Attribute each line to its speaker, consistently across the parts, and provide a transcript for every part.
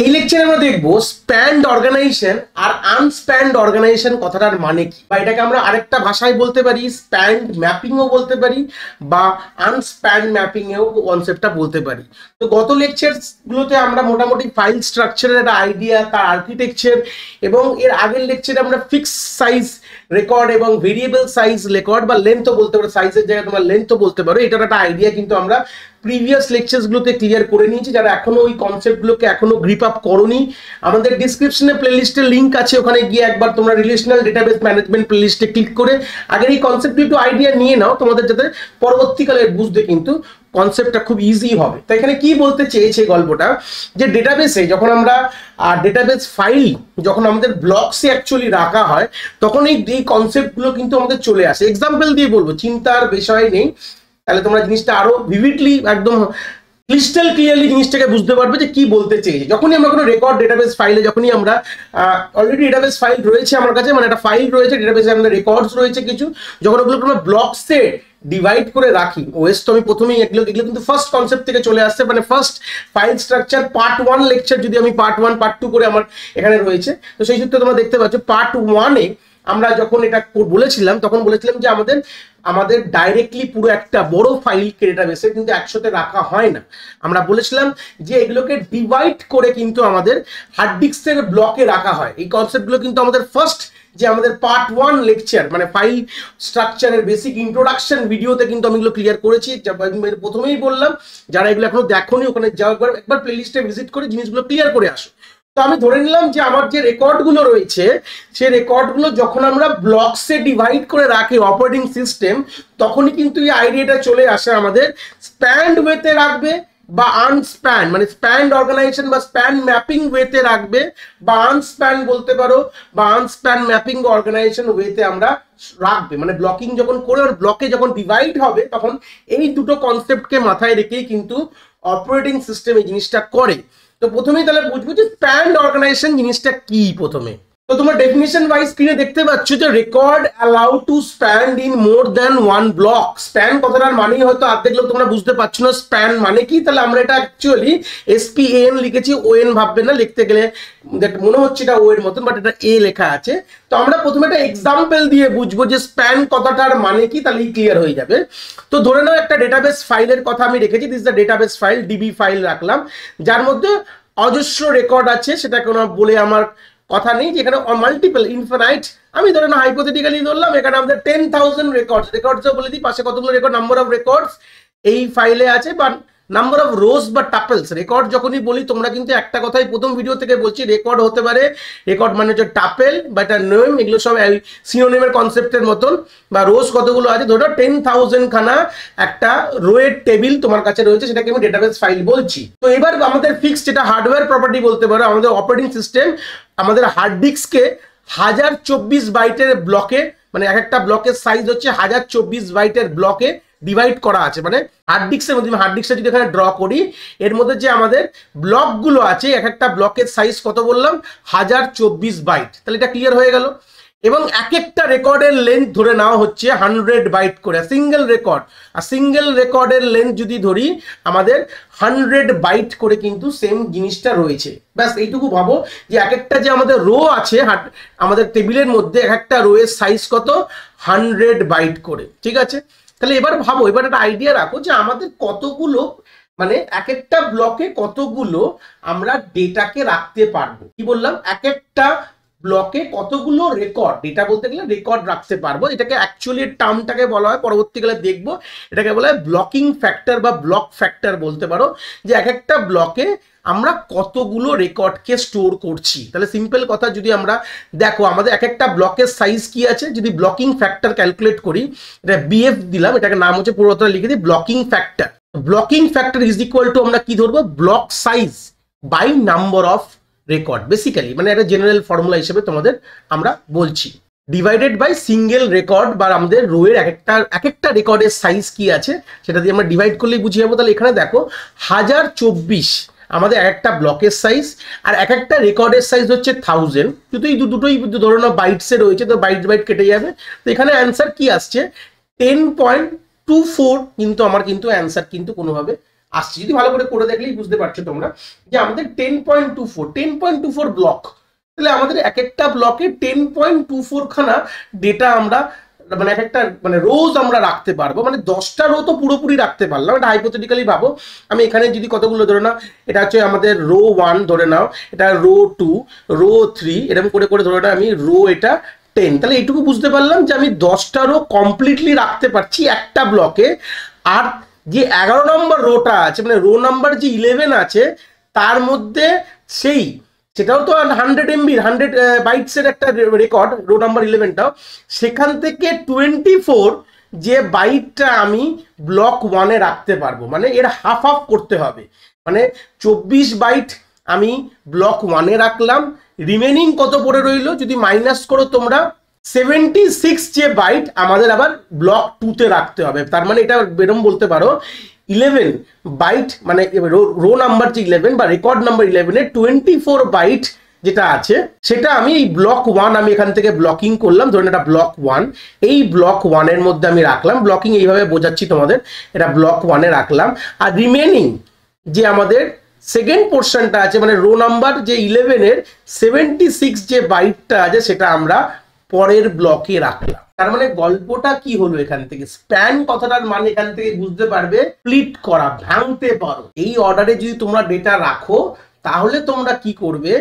Speaker 1: এই লেকচারে আমরা দেখবো স্প্যান্ড অর্গানাইজেশন আর আনস্প্যান্ড অর্গানাইজেশন কথাটার মানে কি, বা এটাকে আমরা আরেকটা ভাষায় বলতে পারি স্প্যান্ড ম্যাপিংও বলতে পারি বা আনস্প্যান্ড ম্যাপিং এও কনসেপ্টটা বলতে পারি। তো গত লেকচারগুলোতে আমরা মোটামুটি ফাইল স্ট্রাকচারের একটা আইডিয়া, তার আর্কিটেকচার এবং এর আগের লেকচারে আমরা ফিক্স সাইজ রেকর্ড এবং ভেরিয়েবল সাইজ রেকর্ড বা লেন্থও বলতে পারো, সাইজের জায়গায় তোমরা লেন্থও বলতে পারো, এটার একটা আইডিয়া কিন্তু আমরা প্রিভিয়াস লেকচারসগুলোতে ক্লিয়ার করে নিয়েছি। যারা এখনো ওই কনসেপ্টগুলোকে এখনো গ্রিপ আপ করোনি, আমাদের ডিসক্রিপশনে প্লেলিস্টের লিঙ্ক আছে, ওখানে গিয়ে একবার তোমরা রিলেশনাল ডেটাবেস ম্যানেজমেন্ট প্লেলিস্টে ক্লিক করে আগের এই কনসেপ্টগুলো একটু আইডিয়া নিয়ে নাও, তোমাদের যাতে পরবর্তীকালে বুঝতে কিন্তু কনসেপ্টটা খুব ইজি হবে। তো এখানে কি বলতে চেয়েছে গল্পটা, যে ডেটাবেসে যখন আমরা ডেটাবেস ফাইল যখন আমাদের ব্লকসে অ্যাকচুয়ালি রাখা হয় তখন এই কনসেপ্টগুলো কিন্তু আমাদের চলে আসে। এক্সাম্পল দিয়ে বলবো, চিন্তার বিষয় নেই, তাহলে তোমরা জিনিসটা আরো ভিভিডলি একদম ক্রিস্টাল ক্লিয়ারলি জিনিসটাকে বুঝতে পারবে যে কি বলতে চেয়েছে। যখনই আমরা কোনো রেকর্ড ডেটাবেস ফাইলে, যখনই আমরা অলরেডি ডেটাবেস ফাইল রয়েছে আমার কাছে, মানে একটা ফাইল রয়েছে ডেটাবেসে, আমাদের রেকর্ডস রয়েছে কিছু, যখন ওগুলো আমরা ব্লকসে ডিভাইড করে রাখি, ওএস তো আমি প্রথমেই এগুলো কিন্তু ফার্স্ট কনসেপ্ট থেকে চলে আসছে, মানে first file structure part 1 lecture, যদি আমি পার্ট 1 পার্ট 2 করে আমার এখানে রয়েছে, তো সেই সূত্রে তোমরা দেখতে পাচ্ছ পার্ট 1-এ আমরা যখন এটা বলেছিলাম তখন বলেছিলাম যে আমাদের ডাইরেক্টলি পুরো একটা বড় ফাইলকে ডেটাবেসে কিন্তু একসাথে রাখা হয় না। আমরা বলেছিলাম যে এগুলোকে ডিভাইড করে কিন্তু আমাদের হার্ড ডিস্কের ব্লকে রাখা হয়। এই কনসেপ্টগুলো কিন্তু আমাদের ফার্স্ট যে আমাদের পার্ট 1 লেকচার, মানে ফাইল স্ট্রাকচারের বেসিক ইন্ট্রোডাকশন ভিডিওতে কিন্তু আমি এগুলো ক্লিয়ার করেছি। প্রথমেই বললাম যারা এগুলো এখনো দেখোনি ওখানে যাও, একবার প্লেলিস্টে ভিজিট করে জিনিসগুলো ক্লিয়ার করে আসো। তো আমি ধরে নিলাম যে আমার যে রেকর্ডগুলো রয়েছে সেই রেকর্ডগুলো যখন আমরা ব্লকসে ডিভাইড করে রাখি অপারেটিং সিস্টেম, তখনই কিন্তু এই আইডিয়াটা চলে আসে আমাদের স্প্যান্ড ওয়েতে রাখবে বা আনস্প্যান্ড, মানে স্প্যান্ড অর্গানাইজেশন বা স্প্যান্ড ম্যাপিং ওয়েতে রাখবে বা আনস্প্যান্ড বলতে পারো, বা আনস্প্যান্ড ম্যাপিং অর্গানাইজেশন ওয়েতে আমরা রাখবে। মানে ব্লকিং যখন করে ব্লকে যখন ডিভাইড হবে তখন এই দুটো কনসেপ্টকে মাথায় রেখেই কিন্তু অপারেটিং সিস্টেম এই জিনিসটা করে। তো প্রথমেই তাহলে বুঝবো যে স্প্যান্ড অর্গানাইজেশন জিনিসটা কি। প্রথমে তো তোমরা ডেফিনিশন ওয়াইজ স্ক্রিনে দেখতে পাচ্ছ যে record allow to spend in more than one block. Span কথাটার মানেই হয়তো অর্ধেক লোক তোমরা বুঝতে পারছো না স্প্যান মানে কি। তাহলে আমরা এটা অ্যাকচুয়ালি SPAN লিখেছি, ON ভাববে না, লিখতে গেলে মনে হচ্ছে এটা ও এর মতন, বাট এটা A লেখা আছে। তো আমরা প্রথমে একটা এক্সাম্পল দিয়ে বুঝবো যে স্প্যান কথাটার মানে কি, তাহলে ক্লিয়ার হয়ে যাবে। তো ধরে নাও একটা ডেটাবেস ফাইলের কথা আমি রেখেছি, this the database file, DB file রাখলাম, যার মধ্যে অজস্র রেকর্ড আছে, সেটা কোনো বলে আমার কথা নেই, যেখানে মাল্টিপল ইনফিনাইট, আমি ধরে না হাইপোথেটিক্যালি ধরলাম এখানে আমাদের 10,000 রেকর্ডস বলে দিই, পাশে কতগুলো রেকর্ড, নাম্বার অফ রেকর্ডস এই ফাইলে আছে, বা নাম্বার অফ রোজ বা টাপেলস। রেকর্ড যখনই বলি তোমরা কিন্তু একটা কথাই প্রথম ভিডিও থেকে বলছি, রেকর্ড হতে পারে, রেকর্ড মানে হচ্ছে টাপেল বা একটা নেম, এগুলো সব সিনোনিমের কনসেপ্টের মতন। বা রোজ কতগুলো আছে, ধরো 10,000 খানা একটা রোয়ের টেবিল তোমার কাছে রয়েছে, সেটাকে আমি ডেটাবেস ফাইল বলছি। তো এবার আমাদের ফিক্স যেটা হার্ডওয়্যার প্রপার্টি বলতে পারো, আমাদের অপারেটিং সিস্টেম আমাদের হার্ড ডিস্ককে 1024 বাইটের ব্লকে, মানে এক একটা ব্লকের সাইজ হচ্ছে 1024 বাইটের ব্লকে ডিভাইড করা আছে। মানে হার্ড ডিস্কের মধ্যে, হার্ড ডিস্কটা যদি এখানে ড্র করি, এর মধ্যে যে আমাদের ব্লকগুলো আছে, এক একটা ব্লকের সাইজ কত বললাম, 1024 বাইট। তাহলে এটা ক্লিয়ার হয়ে গেল। এবং এক একটা রেকর্ডের লেন্থ ধরে নেওয়া হচ্ছে 100 বাইট করে, সিঙ্গেল রেকর্ড। আর সিঙ্গেল রেকর্ডের লেন্থ যদি ধরি আমাদের 100 বাইট করে কিন্তু সেম জিনিসটা রয়েছে। ব্যাস এইটুকু ভাবো যে এক একটা যে আমাদের রো আছে আমাদের টেবিলের মধ্যে, এক একটা রো এর সাইজ কত, 100 বাইট করে। ঠিক আছে, তাহলে এবার ভাবো, এবার একটা আইডিয়া রাখো যে আমাদের কতগুলো, মানে এক একটা ব্লকে কতগুলো আমরা ডেটাকে রাখতে পারবো। কি বললাম, এক একটা ব্লকে কতগুলো রেকর্ড, ডেটা বলতে গেলে রেকর্ড রাখতে পারবো। এটাকে অ্যাকচুয়ালি টার্মটাকে বলা হয়, পরবর্তীকালে দেখবো, এটাকে বলা হয় ব্লকিং ফ্যাক্টর বা ব্লক ফ্যাক্টর বলতে পারো, যে এক একটা ব্লকে আমরা কতগুলো রেকর্ডকে স্টোর করছি। তাহলে সিম্পল কথা, যদি আমরা দেখো আমাদের এক একটা ব্লকের সাইজ কি আছে, যদি ব্লকিং ফ্যাক্টর ক্যালকুলেট করি, এটা BF দিলাম, এটাকে নাম হচ্ছে পুরোটা লিখে দিই blocking factor. Blocking factor is equal to আমরা কি ধরবো, block size by number of record. Basically মানে একটা জেনারেল ফর্মুলা হিসেবে তোমাদের আমরা বলছি, ডিভাইডেড বাই সিঙ্গেল রেকর্ড, বা আমাদের রোয়ের এক একটা রেকর্ডের সাইজ কি আছে সেটা দিয়ে আমরা ডিভাইড করলেই বুঝিয়ে যাবো। তাহলে এখানে দেখো 1024 আমাদের এক একটা ব্লকের সাইজ, আর এক একটা রেকর্ডের সাইজ হচ্ছে 1000। কিন্তু এই দুটোই ধরো না বাইটসে রয়েছে, তো বাইট কেটে যাবে। তো এখানে অ্যান্সার কি আসছে, 10.24, কিন্তু আমার কিন্তু অ্যান্সার কিন্তু কোনোভাবে আসছে। যদি ভালো করে দেখলেই বুঝতে পারছো তোমরা যে আমাদের 10.24 ব্লক, তাহলে আমাদের এক একটা ব্লকে 10.24 খানা ডেটা আমরা মানে এক একটা মানে রোজ আমরা রাখতে পারবো, মানে 10টা রো তো পুরোপুরি রাখতে পারলাম। এটা হাইপোথেটিক্যালি ভাবো, আমি এখানে যদি কতগুলো ধরে নাও, এটা হচ্ছে আমাদের রো 1 ধরে নাও, এটা রো 2, রো 3, এরকম করে ধরে নাও আমি রো এটা 10, তাহলে এইটুকু বুঝতে পারলাম যে আমি 10টা রো কমপ্লিটলি রাখতে পারছি একটা ব্লকে। আর যে 11 নম্বর রোটা আছে মানে রো নাম্বার যে 11 আছে তার মধ্যে সেটাও তো 100 MB 100 বাইটসের একটা রেকর্ড, রো নাম্বার 11টাও, সেখান থেকে 24 যে বাইটটা আমি ব্লক 1-এ রাখতে পারবো, মানে এর হাফ করতে হবে, মানে 24 বাইট আমি ব্লক 1-এ রাখলাম, রিমেনিং কত পড়ে রইলো যদি মাইনাস করো তোমরা 76 যে বাইট আমাদের আবার ব্লক 2-তে রাখতে হবে। তার মানে এটা এরকম বলতে পারো 11 বাইট মানে রো নাম্বার যে 11 বা রেকর্ড নাম্বার 11-এ 24 বাইট যেটা আছে সেটা আমি এই ব্লক 1 আমি এখান থেকে ব্লকিং করলাম, ধরুন এটা ব্লক 1, এই ব্লক 1-এর মধ্যে আমি রাখলাম, ব্লকিং এইভাবে বোঝাচ্ছি তোমাদের, এটা ব্লক 1-এ রাখলাম। আর রিমেনিং যে আমাদের সেকেন্ড পোর্শনটা আছে মানে রো নাম্বার যে 11-এর 76 যে বাইটটা আছে সেটা আমরা পরের ব্লকে রাখলাম। তার মানে গল্পটা কি হলো এখান থেকে, স্প্যান কথাটার মানে এখান থেকে বুঝতে পারবে স্প্লিট করা, ভাঙতে পারো। এই অর্ডারে যদি তোমরা ডেটা রাখো তাহলে তোমরা কি করবে,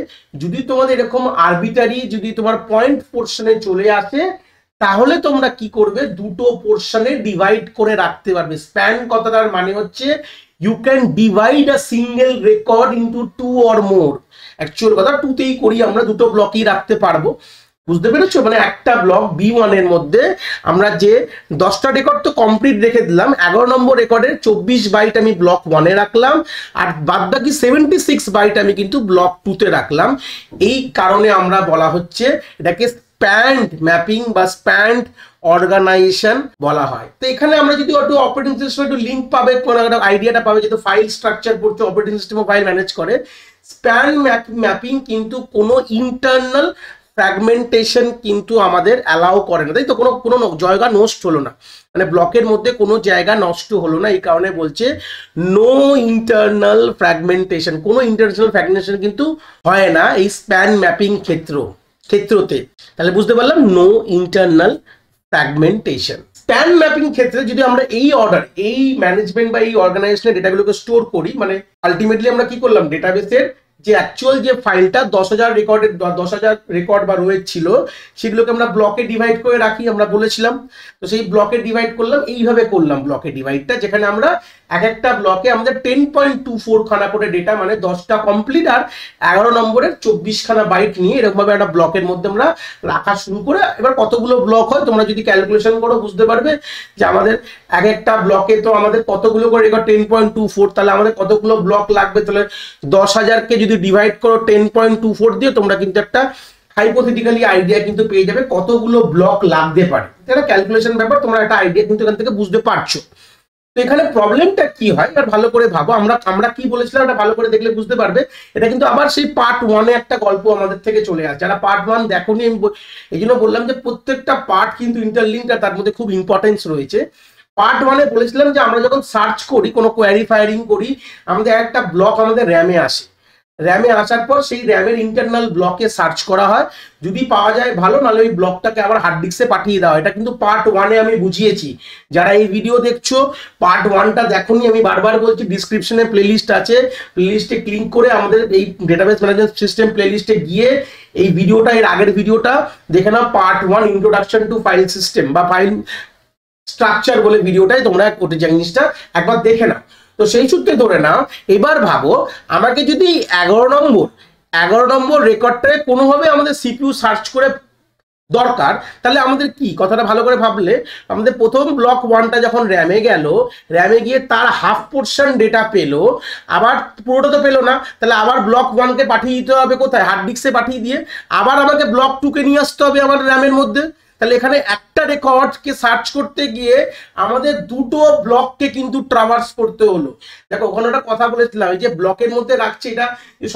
Speaker 1: যদি তোমাদের এরকম আরবিটারি যদি তোমার পয়েন্ট পোর্শনে চলে আসে তাহলে তোমরা কি করবে, দুটো পোর্শনে ডিভাইড করে রাখতে পারবে। স্প্যান কথাটার মানে হচ্ছে you can divide a single record into 2 or more. Actual কথা 2তেই করি আমরা, দুটো ব্লকই রাখতে পারবো, বুঝতে পেরেছো? মানে একটা ব্লক B1 এর মধ্যে আমরা যে 10টা রেকর্ড তো কমপ্লিট রেখে দিলাম, 11 নম্বর রেকর্ডের 24 বাইট আমি ব্লক 1-এ রাখলাম, আর বাদ বাকি 76 বাইট আমি কিন্তু ব্লক 2-তে রাখলাম। এই কারণে আমরা বলা হচ্ছে এটাকে স্প্যান্ড ম্যাপিং বা স্প্যান্ড অর্গানাইজেশন বলা হয়। তো এখানে আমরা যদি একটু অপারেটিং সিস্টেম একটু লিঙ্ক পাবে, কোনো একটা আইডিয়াটা পাবে, যেহেতু ফাইল স্ট্রাকচার পড়ছে, অপারেটিং সিস্টেম ফাইল ম্যানেজ করে। স্প্যান ম্যাপিং কিন্তু কোনো ইন্টারনাল ফ্র্যাগমেন্টেশন কিন্তু আমাদের অ্যালাউ করে না, তাই তো? কোনো জায়গা নষ্ট হলো না, মানে ব্লকের মধ্যে কোনো জায়গা নষ্ট হলো না, এই কারণে বলছে নো ইন্টারনাল ফ্র্যাগমেন্টেশন, কোনো ইন্টারনাল ফ্র্যাগমেন্টেশন কিন্তু হয় না এই স্প্যান ম্যাপিং ক্ষেত্রতে। তাহলে বুঝতে পারলাম no internal fragmentation. Span mapping ক্ষেত্রে যদি আমরা এই অর্ডার, এই ম্যানেজমেন্ট বা এই অর্গানাইজেশনের ডেটাগুলোকে স্টোর করি, মানে আলটিমেটলি আমরা কি করলাম, ডেটাবেসের যে অ্যাকচুয়াল যে ফাইলটা 10,000 রেকর্ড বা রো ছিল সেগুলোকে আমরা ব্লকে ডিভাইড করে রাখি, আমরা বলেছিলাম। তো সেই ব্লকে ডিভাইড করলাম, এইভাবে করলাম ব্লকে ডিভাইডটা, যেখানে আমরা এক একটা ব্লকে আমাদের 10.24 খানা করে ডেটা, মানে 10টা কমপ্লিট আর 11 নম্বরের 24 খানা বাইট নিয়ে এরকম ভাবে একটা ব্লকের মধ্যে আমরা রাখা শুরু করে, এবার কতগুলো ব্লক হয় তোমরা যদি ক্যালকুলেশন করো বুঝতে পারবে যে আমাদের এক একটা ব্লকে তো আমাদের কতগুলো করে রেকর্ড 10.24, তাহলে আমাদের কতগুলো ব্লক লাগবে, তাহলে 10,000কে যদি ডিভাইড করো 10.24 দিয়ে তোমরা কিন্তু একটা হাইপোথেটিক্যালি আইডিয়া কিন্তু পেয়ে যাবে কতগুলো ব্লক লাগতে পারে। এটা ক্যালকুলেশন ব্যাপার, তোমরা একটা আইডিয়া কিন্তু এখান থেকে বুঝতে পারছো। তো এখানে প্রবলেমটা কি হয় আর ভালো করে ভাবো, আমরা কি বলেছিলাম এটা ভালো করে দেখলে বুঝতে পারবে। এটা কিন্তু আবার সেই পার্ট 1-এ একটা গল্প আমাদের থেকে চলে আসে, যারা পার্ট 1 দেখোনি আমি এই জন্য বললাম যে প্রত্যেকটা পার্ট কিন্তু ইন্টারলিঙ্ক আর তার মধ্যে খুব ইম্পর্টেন্স রয়েছে। পার্ট 1-এ বলেছিলাম যে আমরা যখন সার্চ করি, কোনো কোয়ারি ফায়ারিং করি, আমাদের একটা ব্লক আমাদের র্যামে আসে, র্যামে আসার পর সেই র্যামের ইন্টারনাল ব্লকে সার্চ করা হয়, যদি পাওয়া যায় ভালো, নাহলে ওই ব্লকটাকে আবার হার্ড ডিস্কে পাঠিয়ে দেওয়া হয়। এটা কিন্তু পার্ট 1-এ আমি বুঝিয়েছি। যারা এই ভিডিও দেখছো পার্ট 1টা দেখোনি, আমি বারবার বলছি ডিসক্রিপশনে প্লেলিস্ট আছে, প্লেলিস্টে ক্লিক করে আমাদের এই ডেটাবেস ম্যানেজমেন্ট সিস্টেম প্লেলিস্টে গিয়ে এই ভিডিওটা, এর আগের ভিডিওটা দেখে নাও, part 1 introduction to file system বা ফাইল স্ট্রাকচার বলে ভিডিওটাই তোমরা ওটা জিনিসটা একবার দেখে নাও। তো সেই সূত্রে ধরে নাও, এবার ভাবো আমাকে যদি 11 নম্বর রেকর্ডটায় কোনোভাবে আমাদের সিপিইউ সার্চ করে দরকার, তাহলে আমাদের কি কথাটা ভালো করে ভাবলে, আমাদের প্রথম ব্লক 1টা যখন র্যামে গেল, র্যামে গিয়ে তার হাফ পোর্শন ডেটা পেলো, আবার পুরোটা তো পেলো না, তাহলে আবার ব্লক 1কে পাঠিয়ে দিতে হবে কোথায়, হার্ড ডিস্কে পাঠিয়ে দিয়ে আবার আমাকে ব্লক 2কে নিয়ে আসতে হবে আমার র্যামের মধ্যে। তাহলে এখানে একটা রেকর্ডকে সার্চ করতে গিয়ে আমাদের দুটো ব্লককে কিন্তু ট্রাভার্স করতে হলো। দেখো ওখানে একটা কথা বলেছিলাম, এই যে ব্লকের মধ্যে রাখছে এটা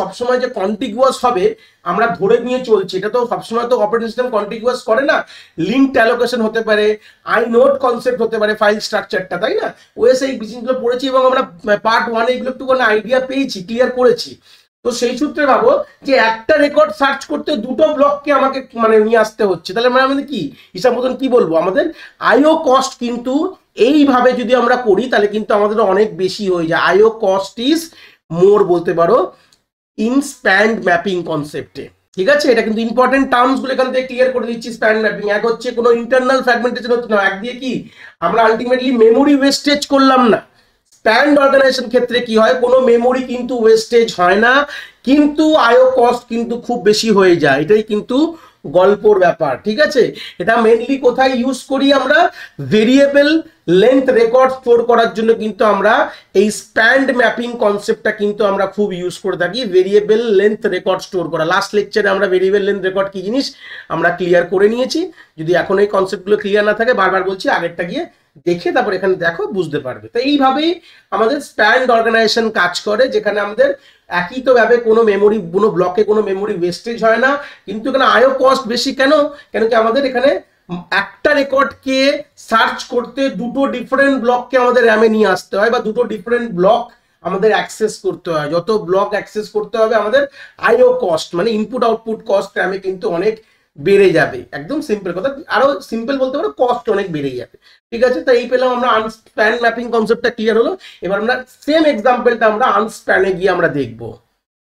Speaker 1: সবসময় যে কন্টিগুয়াস হবে আমরা ধরে নিয়ে চলছি, এটা তো সবসময় তো অপারেটিং সিস্টেম কন্টিগুয়াস করে না। লিঙ্কড অ্যালোকেশন হতে পারে, আই নোট কনসেপ্ট হতে পারে, ফাইল স্ট্রাকচারটা, তাই না? ওএস এই জিনিসগুলো পড়েছি এবং আমরা পার্ট 1 এগুলো একটু আইডিয়া পেয়েছি, ক্লিয়ার করেছি। তো সেই সূত্রে ভাবো যে একটা রেকর্ড সার্চ করতে দুটো ব্লককে আমাকে নিয়ে আসতে হচ্ছে, তাহলে আমাদের কি হিসাব মতন কি বলবো, আমাদের আইও কস্ট কিন্তু এইভাবে যদি আমরা করি তাহলে কিন্তু আমাদের অনেক বেশি হয়ে যায়। আইও কস্ট ইজ মোর বলতে পারো ইন স্প্যান্ড ম্যাপিং কনসেপ্টে। ঠিক আছে, এটা কিন্তু ইম্পর্টেন্ট টার্মস গুলো এখান থেকে ক্লিয়ার করে দিচ্ছি। স্প্যান্ড ম্যাপিং এক হচ্ছে কোনো ইন্টারনাল ফ্র্যাগমেন্টেশন হচ্ছে না, এক দিয়ে কি আমরা আলটিমেটলি মেমোরি ওয়েস্টেজ করলাম না। স্প্যান্ড অর্গানাইজেশন ক্ষেত্রে কি হয়, কোনো মেমোরি কিন্তু ওয়েস্টেজ হয় না, কিন্তু আইও কস্ট কিন্তু খুব বেশি হয়ে যায়, এটাই কিন্তু গল্পর ব্যাপার। ঠিক আছে, এটা মেইনলি কোথায় ইউজ করি আমরা, ভেরিয়েবল লেন্থ রেকর্ড স্টোর করার জন্য কিন্তু আমরা এই স্প্যান্ড ম্যাপিং কনসেপ্টটা কিন্তু আমরা খুব ইউজ করে থাকি। ভেরিয়েবল লেন্থ রেকর্ড স্টোর করা, লাস্ট লেকচারে আমরা ভেরিয়েবল লেন্থ রেকর্ড কি জিনিস আমরা ক্লিয়ার করে নিয়েছি। যদি এখন এই কনসেপ্টগুলো ক্লিয়ার না থাকে, বারবার বলছি আগেরটা গিয়ে দেখে তারপর এখানে দেখো, বুঝতে পারবে। তো এইভাবেই আমাদের স্প্যান্ড অর্গানাইজেশন কাজ করে, যেখানে আমাদের একই তো ভাবে কোনো মেমোরি, কোনো ব্লকে কোনো মেমোরি ওয়েস্টেজ হয় না, কিন্তু এখানে আইও কস্ট বেশি। কেন কি আমাদের এখানে একটা রেকর্ডকে সার্চ করতে দুটো ডিফারেন্ট ব্লককে আমাদের র্যামে নিয়ে আসতে হয়, বা দুটো ডিফারেন্ট ব্লক আমাদের অ্যাক্সেস করতে হয়। যত ব্লক অ্যাক্সেস করতে হবে আমাদের IO cost input output cost র্যামে কিন্তু অনেক বেড়ে যাবে। একদম সিম্পল কথা, আরো সিম্পল বলতে পারো কস্ট অনেক বেড়ে যাবে। ঠিক আছে, তো এই পেলাম আমরা আনস্প্যান ম্যাপিং কনসেপ্টটা ক্লিয়ার হলো। এবার আমরা সেম এক্সাম্পলটা আমরা আনস্প্যানে গিয়ে আমরা দেখবো।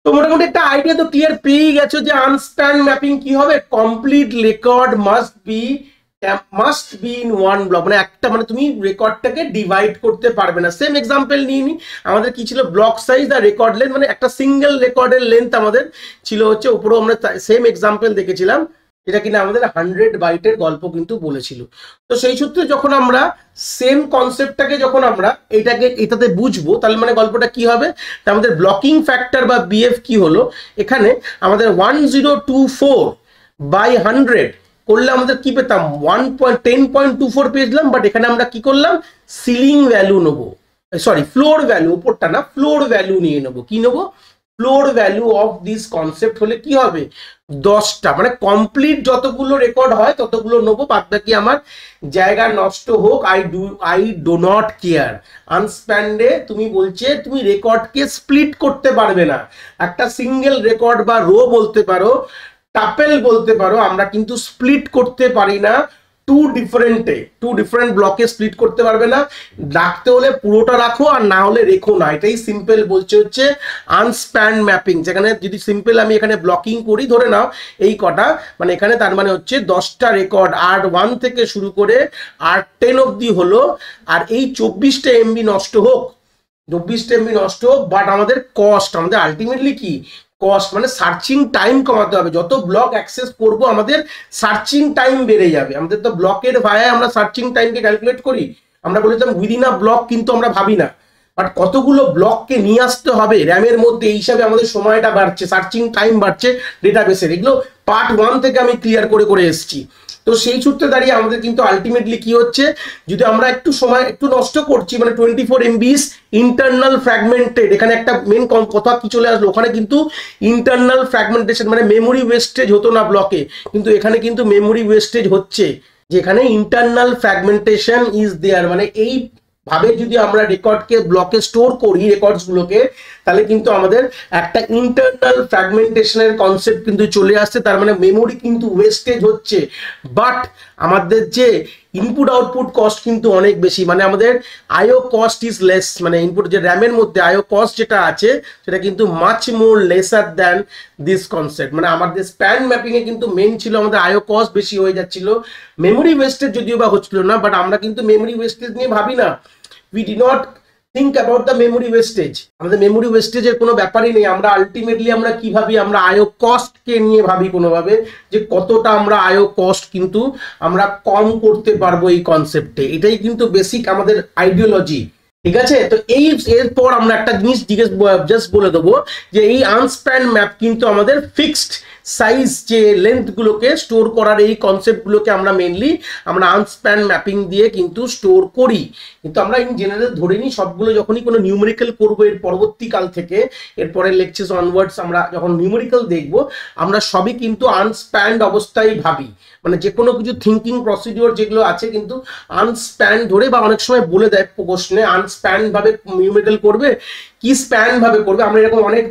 Speaker 1: তো মোটামুটি একটা আইডিয়া তো ক্লিয়ার পেয়ে গেছো যে আনস্প্যান ম্যাপিং কি হবে, complete record must be in one block, একটা তুমি রেকর্ডটাকে ডিভাইড করতে পারবে না। সেম এক্সাম্পল নিয়ে নি, আমাদের কি ছিল, ব্লক সাইজ আর রেকর্ড লেন্থ, একটা সিঙ্গেল রেকর্ডের লেন্থ আমাদের ছিল হচ্ছে, উপরেও আমরা সেম এক্সাম্পল দেখেছিলাম, এটা কিনা আমাদের 100 বাইটের গল্প কিন্তু বলেছিল। তো সেই সূত্রে যখন আমরা সেম কনসেপ্টটাকে যখন আমরা এটাতে বুঝবো, তাহলে গল্পটা কি হবে, আমাদের ব্লকিং ফ্যাক্টর বা বিএফ কি হলো, এখানে আমাদের 1024 বাই 100 করলে আমাদের কি পেতাম, 10.24 পেয়েছিলাম। বাট এখানে আমরা কি করলাম, সিলিং ভ্যালু নেবো, সরি ফ্লোর ভ্যালু, উপরটা না, ফ্লোর ভ্যালু নিয়ে নেবো। কি নেবো, floor value of this concept হলে কি হবে, 10টা, কমপ্লিট যতগুলো রেকর্ড হয় ততগুলো নেবো, বাদ বাকি আমার জায়গা নষ্ট হোক, আই ডো নট কেয়ার। আনস্প্যান্ডে তুমি বলছে তুমি রেকর্ডকে স্প্লিট করতে পারবে না, একটা সিঙ্গেল রেকর্ড বা রো বলতে পারো, টাপেল বলতে পারো, আমরা কিন্তু স্প্লিট করতে পারি না। টু ডিফারেন্ট ব্লকে স্প্লিট করতে পারবে না, রাখতে হলে পুরোটা রাখো, আর না হলে রেখো না। এটাই সিম্পল বলছে হচ্ছে আনস্প্যান ম্যাপিং। যেখানে যদি সিম্পল আমি এখানে ব্লকিং করি, ধরে নাও এই কটা, এখানে তার হচ্ছে 10টা রেকর্ড, R1 থেকে শুরু করে R10 অব্দি হলো, আর এই 24টা এমবি নষ্ট হোক, 24টা এমবি নষ্ট হোক, বাট আমাদের কস্ট, আমাদের আলটিমেটলি কি কস্ট, সার্চিং টাইম কমাতে হবে। যত ব্লক অ্যাক্সেস করব আমাদের সার্চিং টাইম বেড়ে যাবে। আমাদের তো ব্লকের ভায়া আমরা সার্চিং টাইমকে ক্যালকুলেট করি, আমরা বলেছিলাম উইদিন আ ব্লক, কিন্তু আমরা ভাবি না বাট কতগুলো ব্লককে নিয়ে আসতে হবে র্যামের মধ্যে, এই হিসাবে আমাদের সময়টা বাড়ছে, সার্চিং টাইম বাড়ছে ডেটাবেসের। এগুলো পার্ট 1 থেকে আমি ক্লিয়ার করে এসেছি। তো সেই সূত্রে দাঁড়িয়ে আমাদের কিন্তু আলটিমেটলি কি হচ্ছে, যদি আমরা একটু সময় একটু নষ্ট করছি, 24 MBs ইন্টারনাল ফ্র্যাগমেন্টেড, এখানে একটা মেন কথা কি চলে আসলো, ওখানে কিন্তু ইন্টারনাল ফ্র্যাগমেন্টেশন মেমোরি ওয়েস্টেজ হতো না ব্লকে, কিন্তু এখানে কিন্তু মেমোরি ওয়েস্টেজ হচ্ছে, যেখানে ইন্টারনাল ফ্র্যাগমেন্টেশন ইজ দেয়ার। এই ভাবে যদি আমরা রেকর্ডকে ব্লকে স্টোর করি রেকর্ডসগুলোকে, তাহলে কিন্তু আমাদের একটা ইন্টারনাল ফ্র্যাগমেন্টেশনের কনসেপ্ট কিন্তু চলে আসছে। তার মেমোরি কিন্তু ওয়েস্টেজ হচ্ছে, বাট আমাদের যে ইনপুট আউটপুট কস্ট কিন্তু অনেক বেশি, আমাদের IO cost is less, input যে র্যামের মধ্যে আইও কস্ট যেটা আছে সেটা কিন্তু much more lesser than this concept. আমাদের স্প্যান ম্যাপিং এ কিন্তু মেন ছিল আমাদের আইও কস্ট বেশি হয়ে যাচ্ছিল, মেমোরি ওয়েস্টেজ যদিও বা হচ্ছিল না, বাট আমরা কিন্তু মেমোরি ওয়েস্টেজ নিয়ে ভাবি না, we D not think about the memory wastage। আমাদের মেমোরি ওয়েস্টেজের কোনো ব্যাপারই নেই। আমরা আলটিমেটলি আমরা কি ভাবি, আমরা আইও কস্ট কে নিয়ে ভাবি কোনোভাবে, যে কতটা আমরা আইও কস্ট কিন্তু আমরা কম করতে পারবো এই কনসেপ্টে। এটাই কিন্তু বেসিক আমাদের আইডিওলজি। ঠিক আছে। তো এরপর আমরা একটা জিনিস জাস্ট বলে দেবো যে এই আনস্প্যান ম্যাপ কিন্তু আমাদের ফিক্সড সাইজ যে লেন্থ গুলোকে স্টোর করার এই কনসেপ্ট গুলোকে আমরা মেনলি আমরা আনস্প্যান ম্যাপিং দিয়ে কিন্তু স্টোর করি। কিন্তু আমরা ইন জেনারেল ধরে নিই সবগুলো যখনই কোনো নিউমেরিক্যাল করবো এর পরবর্তীকাল থেকে এরপরে লেকচার্স অনওয়ার্ডস আমরা যখন নিউমেরিক্যাল দেখবো আমরা সবই কিন্তু আনস্প্যান্ড অবস্থায় ভাবি, মানে যে কোনো কিছু থিঙ্কিং প্রসিডিওর যেগুলো আছে কিন্তু আনস্প্যান ধরে, বা অনেক সময় বলে দেয় প্রশ্নে আনস্প্যান ভাবে নিউমেরিক্যাল করবে কি স্প্যান ভাবে করবে। আমরা এরকম অনেক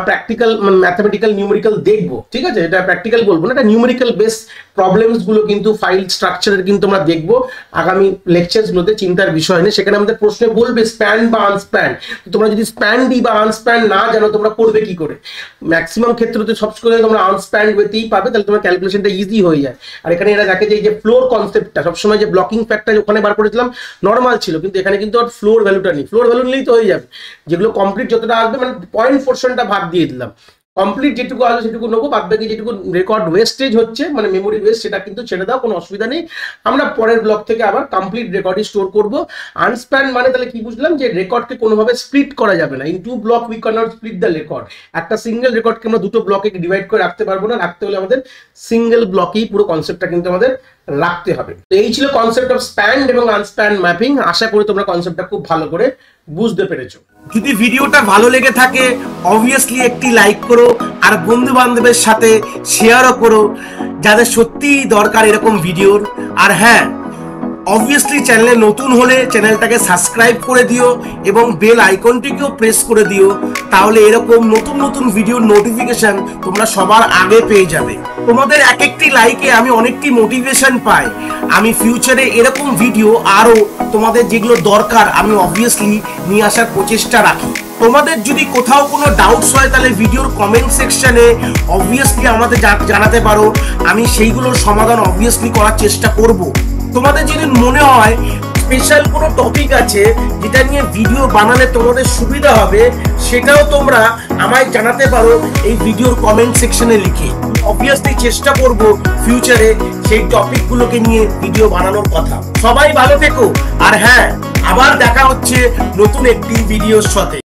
Speaker 1: প্র্যাকটিক্যাল ম্যাথমেটিক্যাল নিউমেরিক্যাল দেখবো, ঠিক আছে, এটা প্র্যাকটিক্যাল বলবো না, এটা নিউমেরিক্যাল বেস প্রবলেমস গুলো কিন্তু ফাইল স্ট্রাকচারের কিন্তু আমরা দেখবো আগামী লেকচার্স গুলোতে, চিন্তার বিষয় নেই। সেখানে আমাদের প্রশ্নে বলবে স্প্যান বা আনস্প্যান, তোমরা যদি স্প্যান দি বা আনস্প্যান না জানো তোমরা করবে কি করে। ম্যাক্সিমাম ক্ষেত্রে সবসময় তোমরা আনস্প্যান ওয়েতেই পাবে, তাহলে তোমার ক্যালকুলেশনটা ইজি হয়ে যায়। আর এখানে এরা দেখে যে এই যে ফ্লোর কনসেপ্টটা সবসময় যে ব্লকিং ফ্যাক্টর ওখানে বার করেছিলাম নর্মাল ছিল, কিন্তু এখানে কিন্তু আর ফ্লোর ভ্যালুটা নেই। ফ্লোর ভ্যালু নিলেই তো হয়ে যাবে, যেগুলো কমপ্লিট যতটা আসবে মানে পয়েন্ট পোর্শনটা ভাগ দিয়ে দিলাম, কমপ্লিট যেটুকু আসবে সেটুকু নেবো, বাদ বাকি যেটুকু রেকর্ড ওয়েস্টেজ হচ্ছে মানে মেমোরি ওয়েস্ট সেটা কিন্তু ছেড়ে দাও, কোনো অসুবিধা নেই। আমরা পরের ব্লক থেকে আবার কমপ্লিট রেকর্ডই স্টোর করবো। আনস্প্যান মানে তাহলে কি বুঝলাম যে রেকর্ডকে কোনোভাবে স্প্লিট করা যাবে না, into block we can not split the record. একটা সিঙ্গেল রেকর্ডকে আমরা দুটো ব্লকে ডিভাইড করে রাখতে পারবো না, রাখতে হলে আমাদের সিঙ্গেল ব্লকেই পুরো কনসেপ্টটা কিন্তু আমাদের রাখতে হবে। তো এই ছিল কনসেপ্ট অফ স্প্যান্ড এবং আনস্প্যান্ড ম্যাপিং। আশা করি তোমরা কনসেপ্টটা খুব ভালো করে বুঝতে পেরেছো।
Speaker 2: যদি ভিডিওটা ভালো লেগে থাকে অবভিয়াসলি একটি লাইক করো, আর বন্ধু বান্ধবের সাথে শেয়ারও করো যাদের সত্যিই দরকার এরকম ভিডিওর। আর হ্যাঁ, অবভিয়াসলি চ্যানেলে নতুন হলে চ্যানেলটাকে সাবস্ক্রাইব করে দিও এবং বেল আইকনটিকেও প্রেস করে দিও, তাহলে এরকম নতুন নতুন ভিডিওর নোটিফিকেশন তোমরা সবার আগে পেয়ে যাবে। তোমাদের এক একটি লাইকে আমি অনেকটি মোটিভেশন পাই, আমি ফিউচারে এরকম ভিডিও আরো তোমাদের যেগুলো দরকার আমি অবভিয়াসলি নিয়ে আসার প্রচেষ্টা রাখি। তোমাদের যদি কোথাও কোনো ডাউটস হয় তাহলে ভিডিওর কমেন্ট সেকশনে অবভিয়াসলি আমাদের জানাতে পারো, আমি সেইগুলোর সমাধান অবভিয়াসলি করার চেষ্টা করব। তোমাদের যদি মনে হয় স্পেশাল কোনো টপিক আছে যেটা নিয়ে ভিডিও বানালে তোমাদের সুবিধা হবে, সেটাও তোমরা আমায় জানাতে পারো এই ভিডিওর কমেন্ট সেকশনে লিখে। অবভিয়াসলি চেষ্টা করব ফিউচারে সেই টপিকগুলোকে নিয়ে ভিডিও বানানোর কথা। সবাই ভালো থেকো, আর হ্যাঁ, আবার দেখা হচ্ছে নতুন একটি ভিডিওর সাথে।